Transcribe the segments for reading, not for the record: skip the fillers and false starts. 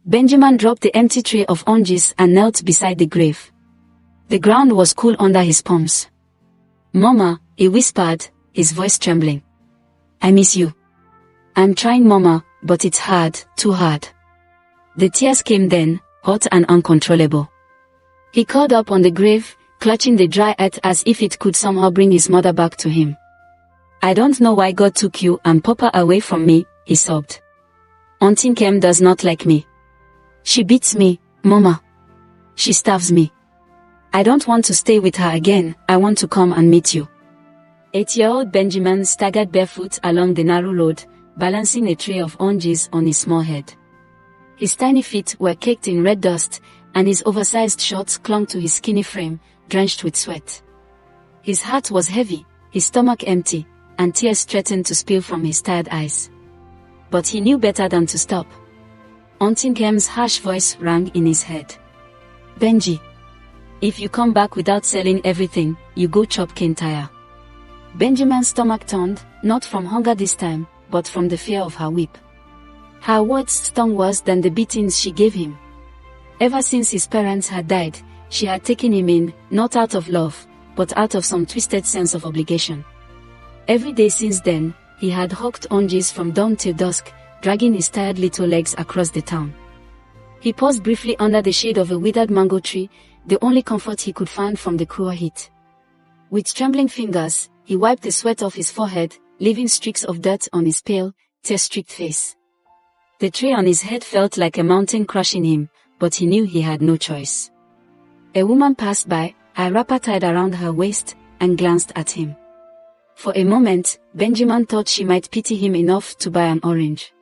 Benjamin dropped the empty tray of oranges and knelt beside the grave. The ground was cool under his palms. "Mama," he whispered, his voice trembling. "I miss you. I'm trying, Mama, but it's hard, too hard." The tears came then, hot and uncontrollable. He curled up on the grave, clutching the dry earth as if it could somehow bring his mother back to him. "I don't know why God took you and Papa away from me," he sobbed. "Auntie Nkem does not like me. She beats me, Mama. She starves me. I don't want to stay with her again. I want to come and meet you." 8-year-old Benjamin staggered barefoot along the narrow road, balancing a tray of oranges on his small head. His tiny feet were caked in red dust, and his oversized shorts clung to his skinny frame, drenched with sweat. His heart was heavy, his stomach empty, and tears threatened to spill from his tired eyes. But he knew better than to stop. Auntie Nkem's harsh voice rang in his head. "Benji, if you come back without selling everything, you go chop kentire." Benjamin's stomach turned, not from hunger this time, but from the fear of her whip. Her words stung worse than the beatings she gave him. Ever since his parents had died, she had taken him in, not out of love, but out of some twisted sense of obligation. Every day since then, he had hawked oranges from dawn till dusk, dragging his tired little legs across the town. He paused briefly under the shade of a withered mango tree, the only comfort he could find from the cruel heat. With trembling fingers, he wiped the sweat off his forehead, leaving streaks of dirt on his pale, tear-streaked face. The tray on his head felt like a mountain crushing him, but he knew he had no choice. A woman passed by, her wrapper tied around her waist, and glanced at him. For a moment, Benjamin thought she might pity him enough to buy an orange.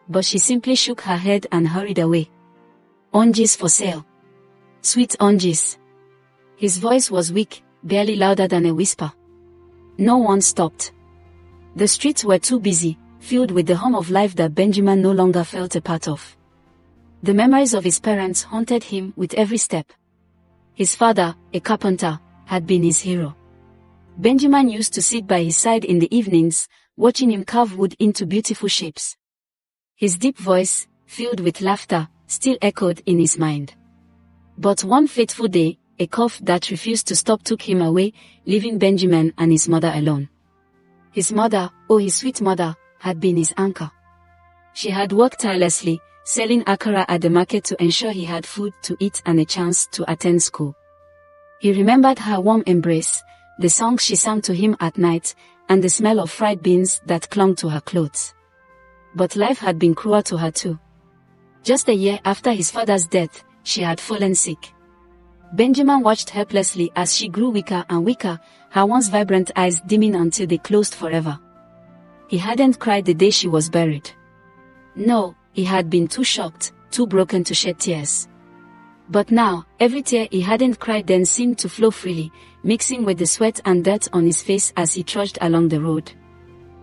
But she simply shook her head and hurried away. "Oranges for sale. Sweet oranges." His voice was weak, barely louder than a whisper. No one stopped. The streets were too busy, filled with the hum of life that Benjamin no longer felt a part of. The memories of his parents haunted him with every step. His father, a carpenter, had been his hero. Benjamin used to sit by his side in the evenings, watching him carve wood into beautiful shapes. His deep voice, filled with laughter, still echoed in his mind. But one fateful day, a cough that refused to stop took him away, leaving Benjamin and his mother alone. His mother, oh his sweet mother, had been his anchor. She had worked tirelessly, selling akara at the market to ensure he had food to eat and a chance to attend school. He remembered her warm embrace, the songs she sang to him at night, and the smell of fried beans that clung to her clothes. But life had been cruel to her too. Just a year after his father's death, she had fallen sick. Benjamin watched helplessly as she grew weaker and weaker, her once vibrant eyes dimming until they closed forever. He hadn't cried the day she was buried. No, he had been too shocked, too broken to shed tears. But now, every tear he hadn't cried then seemed to flow freely, mixing with the sweat and dirt on his face as he trudged along the road.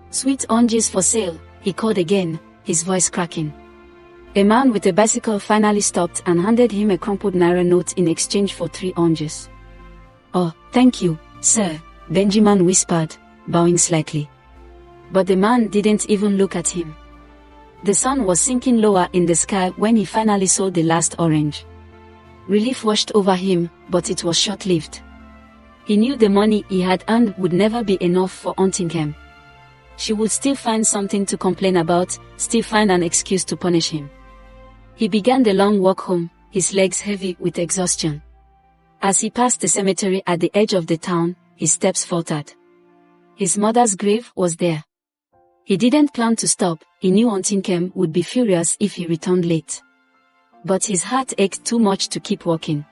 "Sweet oranges for sale," he called again, his voice cracking. A man with a bicycle finally stopped and handed him a crumpled naira note in exchange for 3 oranges. "Oh, thank you, sir," Benjamin whispered, bowing slightly. But the man didn't even look at him. The sun was sinking lower in the sky when he finally sold the last orange. Relief washed over him, but it was short-lived. He knew the money he had earned would never be enough for Auntie Nkem. She would still find something to complain about, still find an excuse to punish him. He began the long walk home, his legs heavy with exhaustion. As he passed the cemetery at the edge of the town, his steps faltered. His mother's grave was there. He didn't plan to stop, he knew Auntie Nkem would be furious if he returned late. But his heart ached too much to keep walking.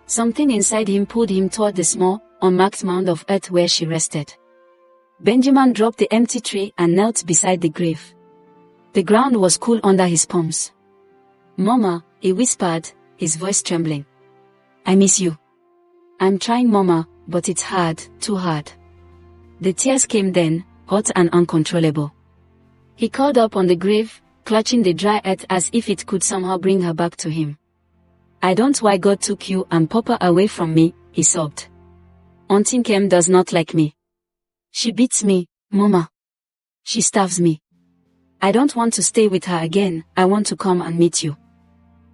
Something inside him pulled him toward the small, unmarked mound of earth where she rested. Benjamin dropped the empty tray and knelt beside the grave. The ground was cool under his palms. "Mama," he whispered, his voice trembling. "I miss you. I'm trying, Mama, but it's hard, too hard." The tears came then, hot and uncontrollable. He curled up on the grave, clutching the dry earth as if it could somehow bring her back to him. "I don't know why God took you and Papa away from me," he sobbed. "Auntie Nkem does not like me. She beats me, Mama. She starves me. I don't want to stay with her again. I want to come and meet you."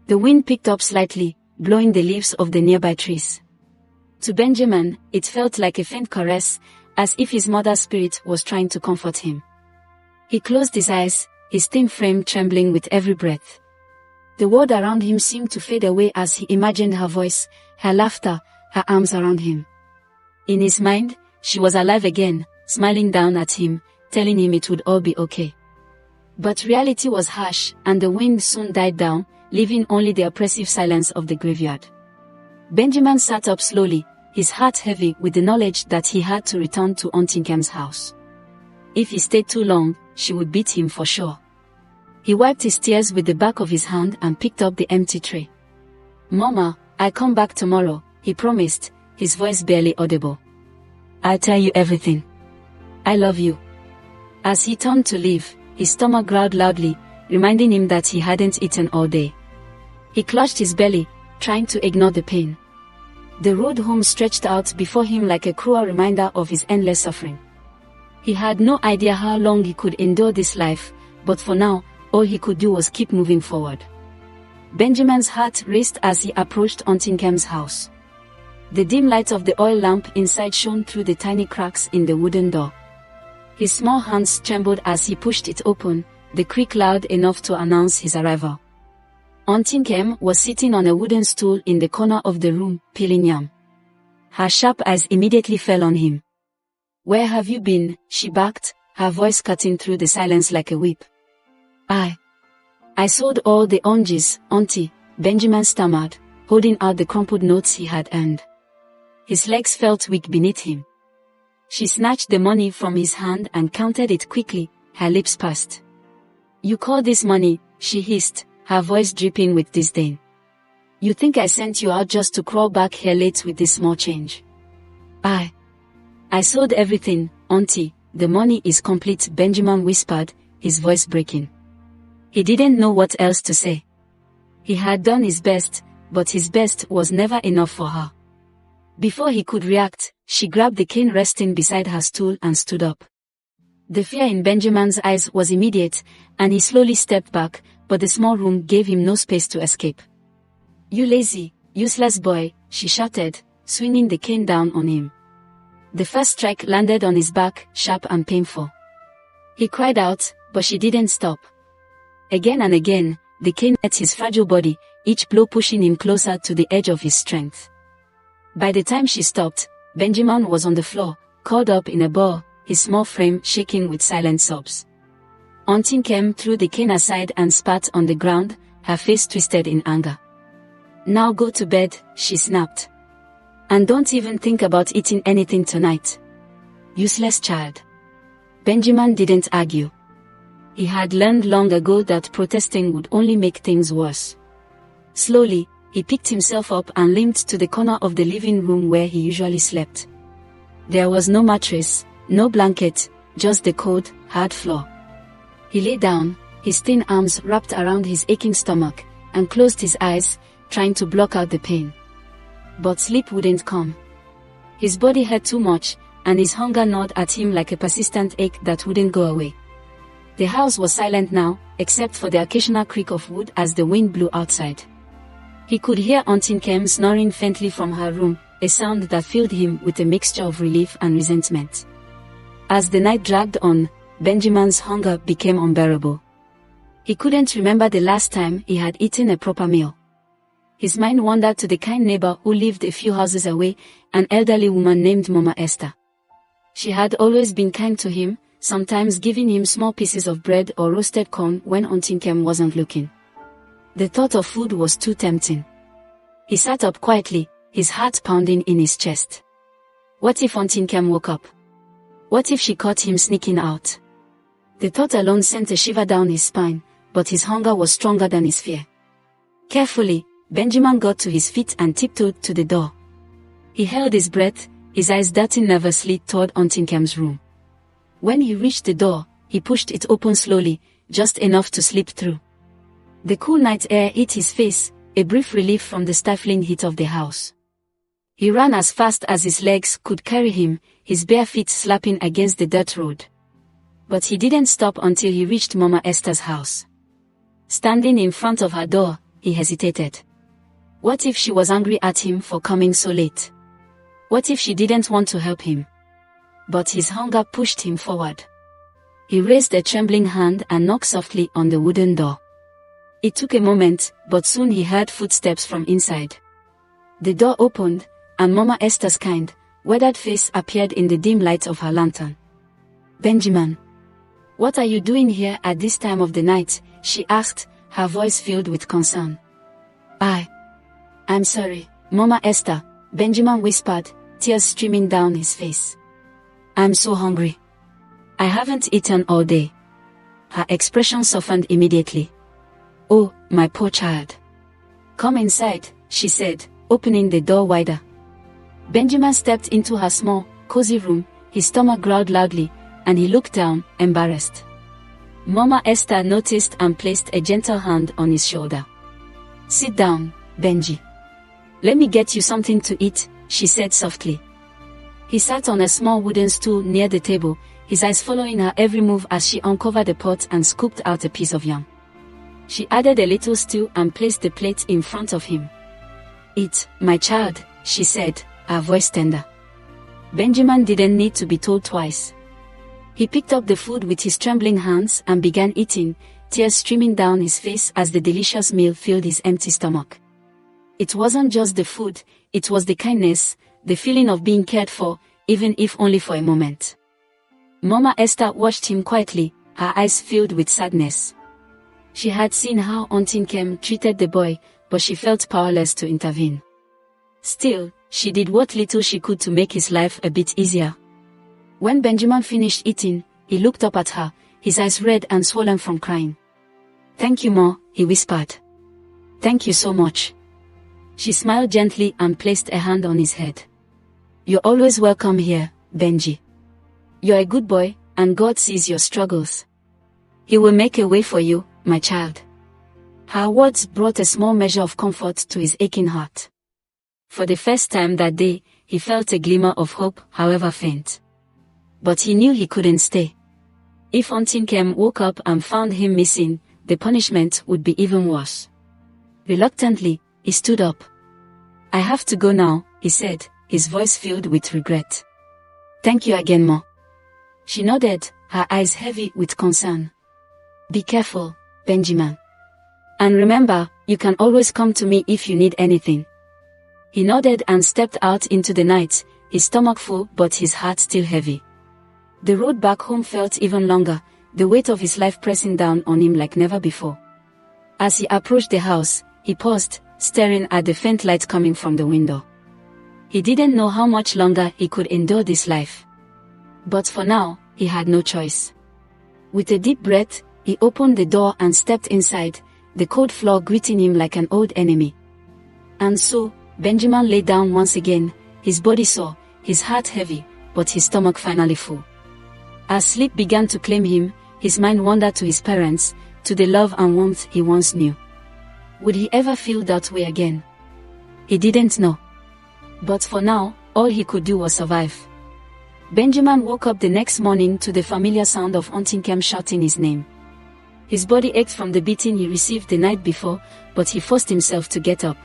The wind picked up slightly, blowing the leaves of the nearby trees. To Benjamin, it felt like a faint caress, as if his mother's spirit was trying to comfort him. He closed his eyes, his thin frame trembling with every breath. The world around him seemed to fade away as he imagined her voice, her laughter, her arms around him. In his mind, she was alive again, smiling down at him, telling him it would all be okay. But reality was harsh, and the wind soon died down, leaving only the oppressive silence of the graveyard. Benjamin sat up slowly, his heart heavy with the knowledge that he had to return to Auntie Nkem's house. If he stayed too long, she would beat him for sure. He wiped his tears with the back of his hand and picked up the empty tray. "Mama, I'll come back tomorrow," he promised, his voice barely audible. "I'll tell you everything. I love you." As he turned to leave, his stomach growled loudly, reminding him that he hadn't eaten all day. He clutched his belly, trying to ignore the pain. The road home stretched out before him like a cruel reminder of his endless suffering. He had no idea how long he could endure this life, but for now, all he could do was keep moving forward. Benjamin's heart raced as he approached Auntie Nkem's house. The dim light of the oil lamp inside shone through the tiny cracks in the wooden door. His small hands trembled as he pushed it open, the creak loud enough to announce his arrival. Auntie Nkem was sitting on a wooden stool in the corner of the room, peeling yam. Her sharp eyes immediately fell on him. "Where have you been?" she barked, her voice cutting through the silence like a whip. I sold all the oranges, Auntie," Benjamin stammered, holding out the crumpled notes he had earned. His legs felt weak beneath him. She snatched the money from his hand and counted it quickly, her lips pursed. "You call this money?" she hissed, her voice dripping with disdain. "You think I sent you out just to crawl back here late with this small change?" I sold everything, Auntie, the money is complete," Benjamin whispered, his voice breaking. He didn't know what else to say. He had done his best, but his best was never enough for her. Before he could react, she grabbed the cane resting beside her stool and stood up. The fear in Benjamin's eyes was immediate, and he slowly stepped back, but the small room gave him no space to escape. "You lazy, useless boy," she shouted, swinging the cane down on him. The first strike landed on his back, sharp and painful. He cried out, but she didn't stop. Again and again, the cane hit his fragile body, each blow pushing him closer to the edge of his strength. By the time she stopped, Benjamin was on the floor, curled up in a ball, his small frame shaking with silent sobs. Auntie Nkem threw the cane aside and spat on the ground, her face twisted in anger. "Now go to bed," she snapped. "And don't even think about eating anything tonight. Useless child." Benjamin didn't argue. He had learned long ago that protesting would only make things worse. Slowly, he picked himself up and limped to the corner of the living room where he usually slept. There was no mattress, no blanket, just the cold, hard floor. He lay down, his thin arms wrapped around his aching stomach, and closed his eyes, trying to block out the pain. But sleep wouldn't come. His body hurt too much, and his hunger gnawed at him like a persistent ache that wouldn't go away. The house was silent now, except for the occasional creak of wood as the wind blew outside. He could hear Auntie Nkem snoring faintly from her room, a sound that filled him with a mixture of relief and resentment. As the night dragged on, Benjamin's hunger became unbearable. He couldn't remember the last time he had eaten a proper meal. His mind wandered to the kind neighbor who lived a few houses away, an elderly woman named Mama Esther. She had always been kind to him, sometimes giving him small pieces of bread or roasted corn when Auntie Nkem wasn't looking. The thought of food was too tempting. He sat up quietly, his heart pounding in his chest. What if Auntie Nkem woke up? What if she caught him sneaking out? The thought alone sent a shiver down his spine, but his hunger was stronger than his fear. Carefully, Benjamin got to his feet and tiptoed to the door. He held his breath, his eyes darting nervously toward Auntie Nkem's room. When he reached the door, he pushed it open slowly, just enough to slip through. The cool night air hit his face, a brief relief from the stifling heat of the house. He ran as fast as his legs could carry him, his bare feet slapping against the dirt road. But he didn't stop until he reached Mama Esther's house. Standing in front of her door, he hesitated. What if she was angry at him for coming so late? What if she didn't want to help him? But his hunger pushed him forward. He raised a trembling hand and knocked softly on the wooden door. It took a moment, but soon he heard footsteps from inside. The door opened, and Mama Esther's kind, weathered face appeared in the dim light of her lantern. "Benjamin, what are you doing here at this time of the night?" she asked, her voice filled with concern. I'm sorry, Mama Esther," Benjamin whispered, tears streaming down his face. "I'm so hungry. I haven't eaten all day." Her expression softened immediately. "Oh, my poor child. Come inside," she said, opening the door wider. Benjamin stepped into her small, cozy room, his stomach growled loudly, and he looked down, embarrassed. Mama Esther noticed and placed a gentle hand on his shoulder. "Sit down, Benji. Let me get you something to eat," she said softly. He sat on a small wooden stool near the table, his eyes following her every move as she uncovered the pot and scooped out a piece of yam. She added a little stew and placed the plate in front of him. "Eat, my child," she said, her voice tender. Benjamin didn't need to be told twice. He picked up the food with his trembling hands and began eating, tears streaming down his face as the delicious meal filled his empty stomach. It wasn't just the food, it was the kindness, the feeling of being cared for, even if only for a moment. Mama Esther watched him quietly, her eyes filled with sadness. She had seen how Auntie Nkem treated the boy, but she felt powerless to intervene. Still, she did what little she could to make his life a bit easier. When Benjamin finished eating, he looked up at her, his eyes red and swollen from crying. "Thank you, Ma," he whispered. "Thank you so much." She smiled gently and placed a hand on his head. "You're always welcome here, Benji. You're a good boy, and God sees your struggles. He will make a way for you, my child." Her words brought a small measure of comfort to his aching heart. For the first time that day, he felt a glimmer of hope, however faint. But he knew he couldn't stay. If Auntie Nkem woke up and found him missing, the punishment would be even worse. Reluctantly, he stood up. "I have to go now," he said, his voice filled with regret. "Thank you again, Ma." She nodded, her eyes heavy with concern. "Be careful, Benjamin. And remember, you can always come to me if you need anything." He nodded and stepped out into the night, his stomach full but his heart still heavy. The road back home felt even longer, the weight of his life pressing down on him like never before. As he approached the house, he paused, staring at the faint light coming from the window. He didn't know how much longer he could endure this life. But for now, he had no choice. With a deep breath, he opened the door and stepped inside, the cold floor greeting him like an old enemy. And so, Benjamin lay down once again, his body sore, his heart heavy, but his stomach finally full. As sleep began to claim him, his mind wandered to his parents, to the love and warmth he once knew. Would he ever feel that way again? He didn't know. But for now, all he could do was survive. Benjamin woke up the next morning to the familiar sound of Auntie Nkem shouting his name. His body ached from the beating he received the night before, but he forced himself to get up.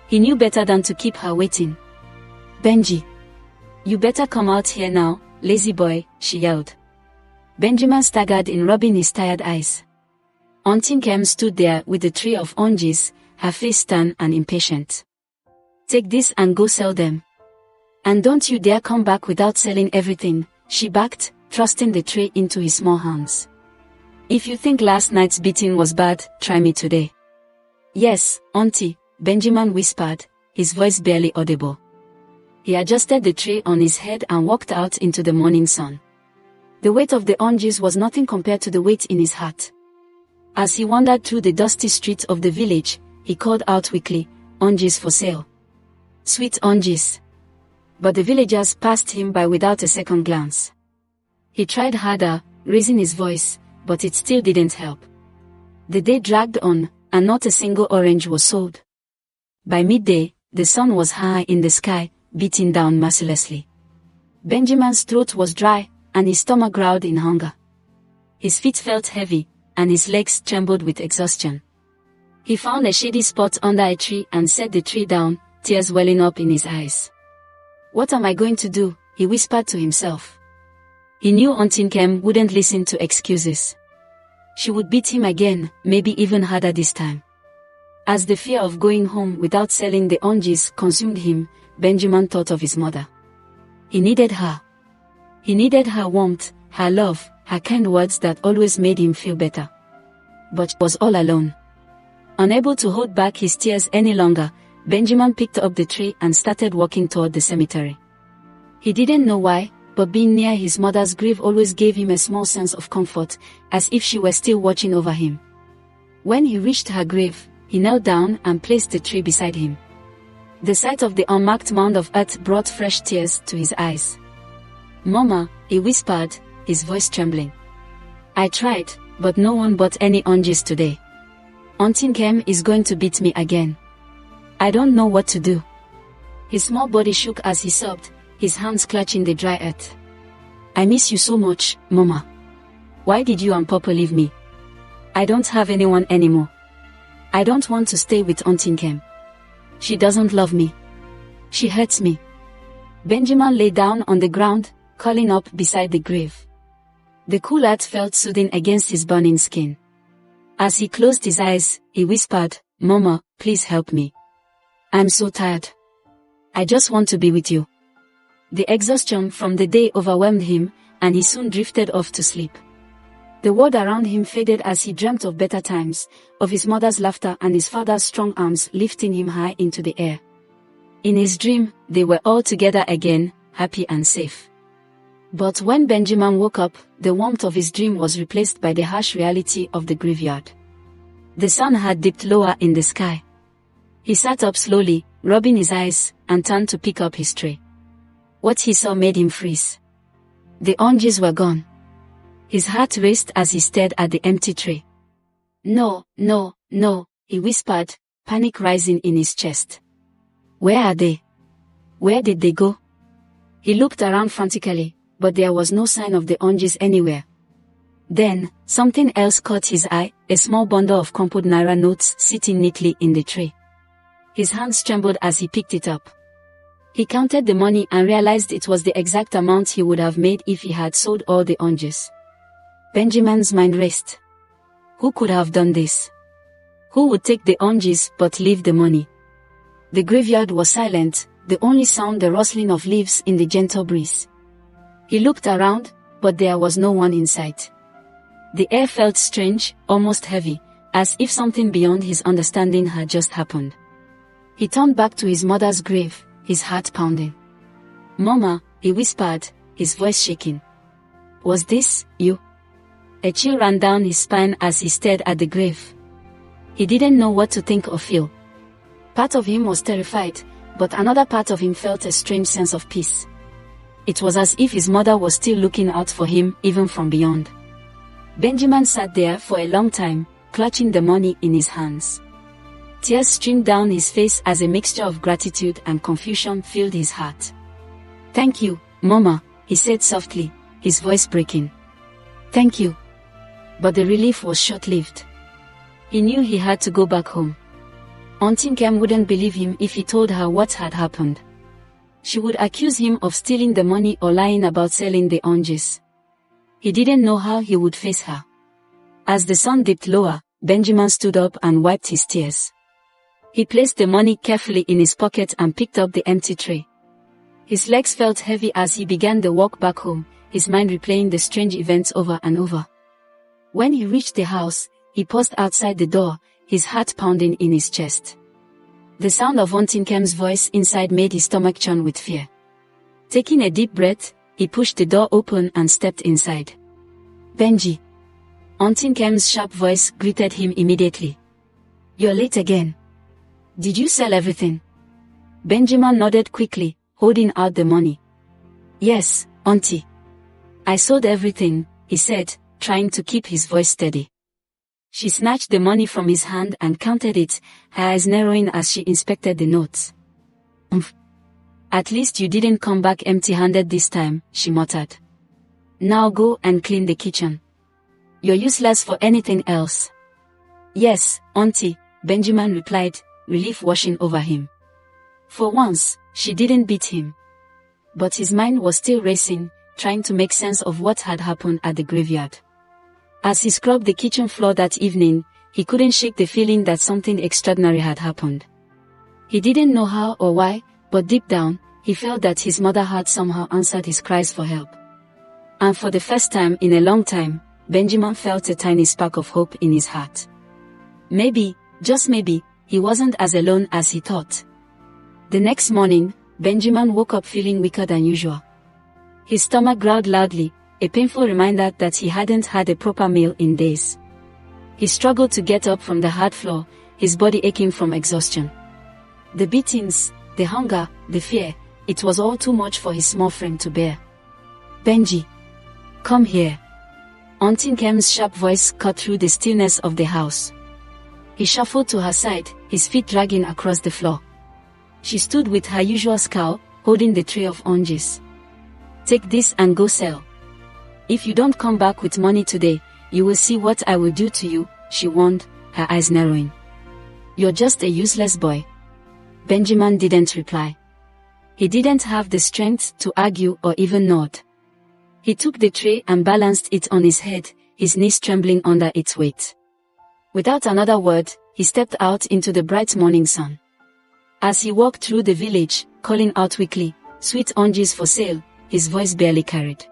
He knew better than to keep her waiting. "Benji, you better come out here now, lazy boy," she yelled. Benjamin staggered in, rubbing his tired eyes. Auntie Nkem stood there with a tray of oranges, her face stern and impatient. "Take this and go sell them. And don't you dare come back without selling everything," she backed, thrusting the tray into his small hands. "If you think last night's beating was bad, try me today." "Yes, Auntie," Benjamin whispered, his voice barely audible. He adjusted the tray on his head and walked out into the morning sun. The weight of the oranges was nothing compared to the weight in his heart. As he wandered through the dusty streets of the village, he called out weakly, "Oranges for sale. Sweet oranges." But the villagers passed him by without a second glance. He tried harder, raising his voice, but it still didn't help. The day dragged on, and not a single orange was sold. By midday, the sun was high in the sky, beating down mercilessly. Benjamin's throat was dry, and his stomach growled in hunger. His feet felt heavy, and his legs trembled with exhaustion. He found a shady spot under a tree and set the tree down, tears welling up in his eyes. "What am I going to do?" he whispered to himself. He knew Auntie Nkem wouldn't listen to excuses. She would beat him again, maybe even harder this time. As the fear of going home without selling the oranges consumed him, Benjamin thought of his mother. He needed her. He needed her warmth, her love, her kind words that always made him feel better. But he was all alone. Unable to hold back his tears any longer, Benjamin picked up the tree and started walking toward the cemetery. He didn't know why, but being near his mother's grave always gave him a small sense of comfort, as if she were still watching over him. When he reached her grave, he knelt down and placed the tree beside him. The sight of the unmarked mound of earth brought fresh tears to his eyes. "Mama," he whispered, his voice trembling. "I tried, but no one bought any oranges today. Auntie Nkem is going to beat me again. I don't know what to do." His small body shook as he sobbed, his hands clutching the dry earth. "I miss you so much, Mama. Why did you and Papa leave me? I don't have anyone anymore. I don't want to stay with Auntie Nkem. She doesn't love me. She hurts me." Benjamin lay down on the ground, curling up beside the grave. The cool earth felt soothing against his burning skin. As he closed his eyes, he whispered, "Mama, please help me. I'm so tired. I just want to be with you." The exhaustion from the day overwhelmed him, and he soon drifted off to sleep. The world around him faded as he dreamt of better times, of his mother's laughter and his father's strong arms lifting him high into the air. In his dream, they were all together again, happy and safe. But when Benjamin woke up, the warmth of his dream was replaced by the harsh reality of the graveyard. The sun had dipped lower in the sky. He sat up slowly, rubbing his eyes, and turned to pick up his tray. What he saw made him freeze. The oranges were gone. His heart raced as he stared at the empty tray. "No, no, no," he whispered, panic rising in his chest. "Where are they? Where did they go?" He looked around frantically, but there was no sign of the oranges anywhere. Then, something else caught his eye, a small bundle of crumpled naira notes sitting neatly in the tray. His hands trembled as he picked it up. He counted the money and realized it was the exact amount he would have made if he had sold all the oranges. Benjamin's mind raced. Who could have done this? Who would take the oranges but leave the money? The graveyard was silent, the only sound the rustling of leaves in the gentle breeze. He looked around, but there was no one in sight. The air felt strange, almost heavy, as if something beyond his understanding had just happened. He turned back to his mother's grave, his heart pounding. "Mama," he whispered, his voice shaking. "Was this you?" A chill ran down his spine as he stared at the grave. He didn't know what to think or feel. Part of him was terrified, but another part of him felt a strange sense of peace. It was as if his mother was still looking out for him, even from beyond. Benjamin sat there for a long time, clutching the money in his hands. Tears streamed down his face as a mixture of gratitude and confusion filled his heart. "Thank you, Mama," he said softly, his voice breaking. "Thank you." But the relief was short-lived. He knew he had to go back home. Auntie Nkem wouldn't believe him if he told her what had happened. She would accuse him of stealing the money or lying about selling the oranges. He didn't know how he would face her. As the sun dipped lower, Benjamin stood up and wiped his tears. He placed the money carefully in his pocket and picked up the empty tray. His legs felt heavy as he began the walk back home, his mind replaying the strange events over and over. When he reached the house, he paused outside the door, his heart pounding in his chest. The sound of Auntie Nkem's voice inside made his stomach churn with fear. Taking a deep breath, he pushed the door open and stepped inside. "Benji." Auntie Nkem's sharp voice greeted him immediately. "You're late again. Did you sell everything?" Benjamin nodded quickly, holding out the money. "Yes, Auntie. I sold everything," he said, trying to keep his voice steady. She snatched the money from his hand and counted it, her eyes narrowing as she inspected the notes. "Umph. At least you didn't come back empty-handed this time," she muttered. "Now go and clean the kitchen. You're useless for anything else." "Yes, Auntie," Benjamin replied, relief washing over him. For once, she didn't beat him. But his mind was still racing, trying to make sense of what had happened at the graveyard. As he scrubbed the kitchen floor that evening, he couldn't shake the feeling that something extraordinary had happened. He didn't know how or why, but deep down, he felt that his mother had somehow answered his cries for help. And for the first time in a long time, Benjamin felt a tiny spark of hope in his heart. Maybe, just maybe, he wasn't as alone as he thought. The next morning, Benjamin woke up feeling weaker than usual. His stomach growled loudly, a painful reminder that he hadn't had a proper meal in days. He struggled to get up from the hard floor, his body aching from exhaustion. The beatings, the hunger, the fear, it was all too much for his small frame to bear. Benji, come here. Auntie Kem's sharp voice cut through the stillness of the house. He shuffled to her side, his feet dragging across the floor. She stood with her usual scowl, holding the tray of oranges. Take this and go sell. If you don't come back with money today, you will see what I will do to you, she warned, her eyes narrowing. You're just a useless boy. Benjamin didn't reply. He didn't have the strength to argue or even nod. He took the tray and balanced it on his head, his knees trembling under its weight. Without another word, he stepped out into the bright morning sun. As he walked through the village, calling out weakly, "Sweet oranges for sale," his voice barely carried.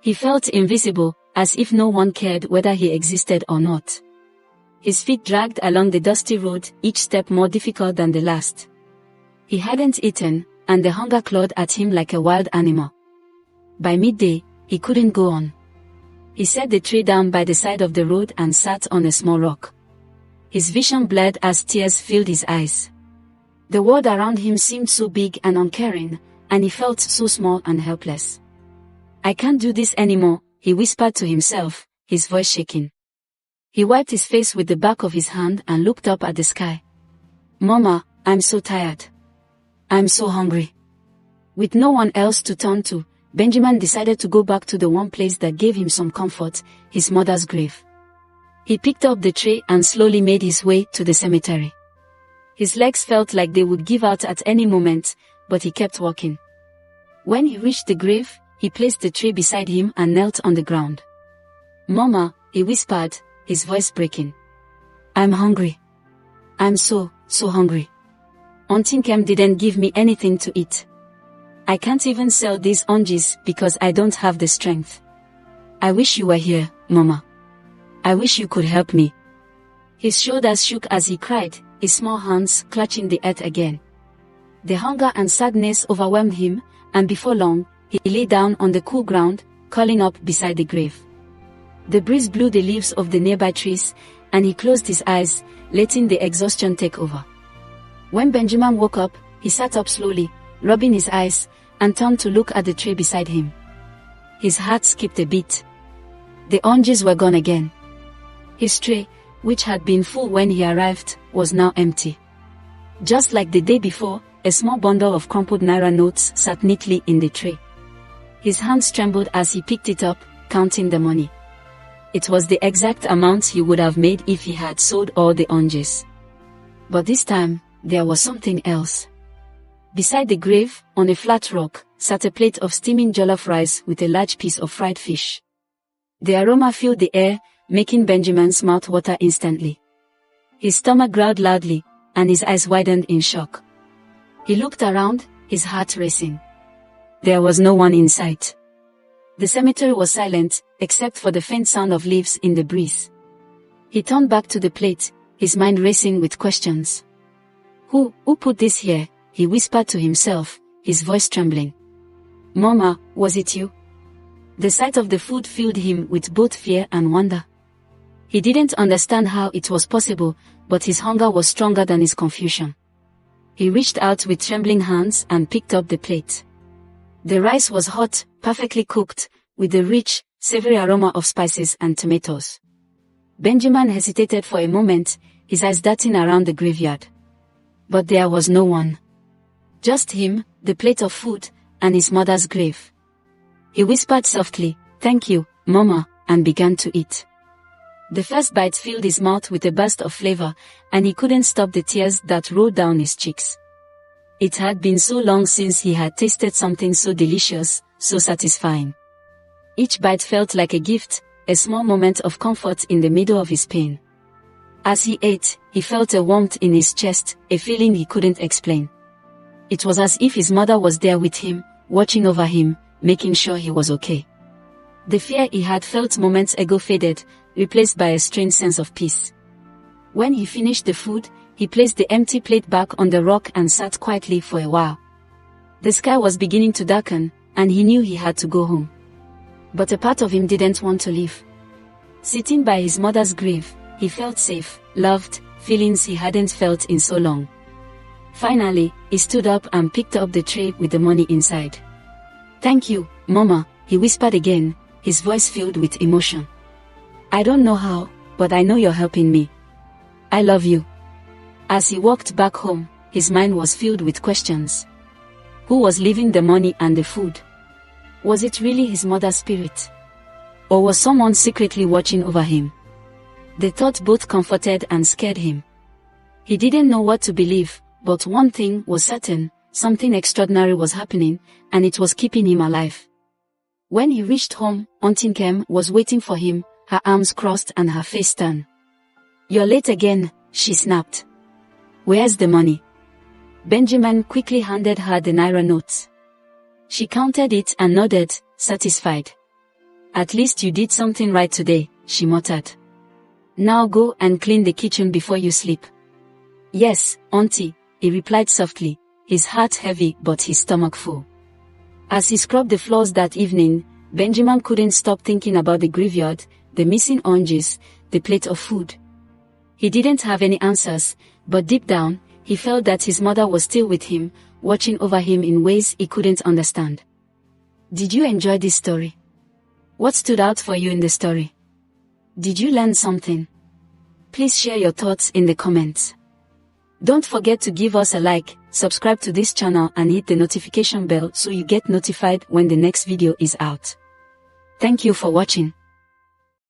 He felt invisible, as if no one cared whether he existed or not. His feet dragged along the dusty road, each step more difficult than the last. He hadn't eaten, and the hunger clawed at him like a wild animal. By midday, he couldn't go on. He set the tray down by the side of the road and sat on a small rock. His vision blurred as tears filled his eyes. The world around him seemed so big and uncaring, and he felt so small and helpless. I can't do this anymore, he whispered to himself, his voice shaking. He wiped his face with the back of his hand and looked up at the sky. Mama, I'm so tired. I'm so hungry. With no one else to turn to, Benjamin decided to go back to the one place that gave him some comfort, his mother's grave. He picked up the tray and slowly made his way to the cemetery. His legs felt like they would give out at any moment, but he kept walking. When he reached the grave, he placed the tray beside him and knelt on the ground. Mama, he whispered, his voice breaking. I'm hungry. I'm so hungry. Auntie Kem didn't give me anything to eat. I can't even sell these oranges because I don't have the strength. I wish you were here, Mama. I wish you could help me. His shoulders shook as he cried, his small hands clutching the earth again. The hunger and sadness overwhelmed him, and before long, he lay down on the cool ground, curling up beside the grave. The breeze blew the leaves of the nearby trees, and he closed his eyes, letting the exhaustion take over. When Benjamin woke up, he sat up slowly, rubbing his eyes, and turned to look at the tray beside him. His heart skipped a beat. The oranges were gone again. His tray, which had been full when he arrived, was now empty. Just like the day before, a small bundle of crumpled naira notes sat neatly in the tray. His hands trembled as he picked it up, counting the money. It was the exact amount he would have made if he had sold all the oranges. But this time, there was something else. Beside the grave, on a flat rock, sat a plate of steaming jollof rice with a large piece of fried fish. The aroma filled the air, making Benjamin's mouth water instantly. His stomach growled loudly, and his eyes widened in shock. He looked around, his heart racing. There was no one in sight. The cemetery was silent, except for the faint sound of leaves in the breeze. He turned back to the plate, his mind racing with questions. Who put this here? He whispered to himself, his voice trembling. Mama, was it you? The sight of the food filled him with both fear and wonder. He didn't understand how it was possible, but his hunger was stronger than his confusion. He reached out with trembling hands and picked up the plate. The rice was hot, perfectly cooked, with the rich, savory aroma of spices and tomatoes. Benjamin hesitated for a moment, his eyes darting around the graveyard. But there was no one. Just him, the plate of food, and his mother's grave. He whispered softly, "Thank you, Mama," and began to eat. The first bite filled his mouth with a burst of flavor, and he couldn't stop the tears that rolled down his cheeks. It had been so long since he had tasted something so delicious, so satisfying. Each bite felt like a gift, a small moment of comfort in the middle of his pain. As he ate, he felt a warmth in his chest, a feeling he couldn't explain. It was as if his mother was there with him, watching over him, making sure he was okay. The fear he had felt moments ago faded, replaced by a strange sense of peace. When he finished the food, he placed the empty plate back on the rock and sat quietly for a while. The sky was beginning to darken, and he knew he had to go home. But a part of him didn't want to leave. Sitting by his mother's grave, he felt safe, loved, feelings he hadn't felt in so long. Finally, he stood up and picked up the tray with the money inside. "Thank you, Mama," he whispered again, his voice filled with emotion. "I don't know how, but I know you're helping me. I love you." As he walked back home, his mind was filled with questions. Who was leaving the money and the food? Was it really his mother's spirit? Or was someone secretly watching over him? The thought both comforted and scared him. He didn't know what to believe, but one thing was certain, something extraordinary was happening, and it was keeping him alive. When he reached home, Auntie Nkem was waiting for him, her arms crossed and her face stern. "You're late again," she snapped. "Where's the money?" Benjamin quickly handed her the naira notes. She counted it and nodded, satisfied. "At least you did something right today," she muttered. "Now go and clean the kitchen before you sleep." "Yes, Auntie," he replied softly, his heart heavy but his stomach full. As he scrubbed the floors that evening, Benjamin couldn't stop thinking about the graveyard, the missing oranges, the plate of food. He didn't have any answers, but deep down, he felt that his mother was still with him, watching over him in ways he couldn't understand. Did you enjoy this story? What stood out for you in the story? Did you learn something? Please share your thoughts in the comments. Don't forget to give us a like, subscribe to this channel and hit the notification bell so you get notified when the next video is out. Thank you for watching.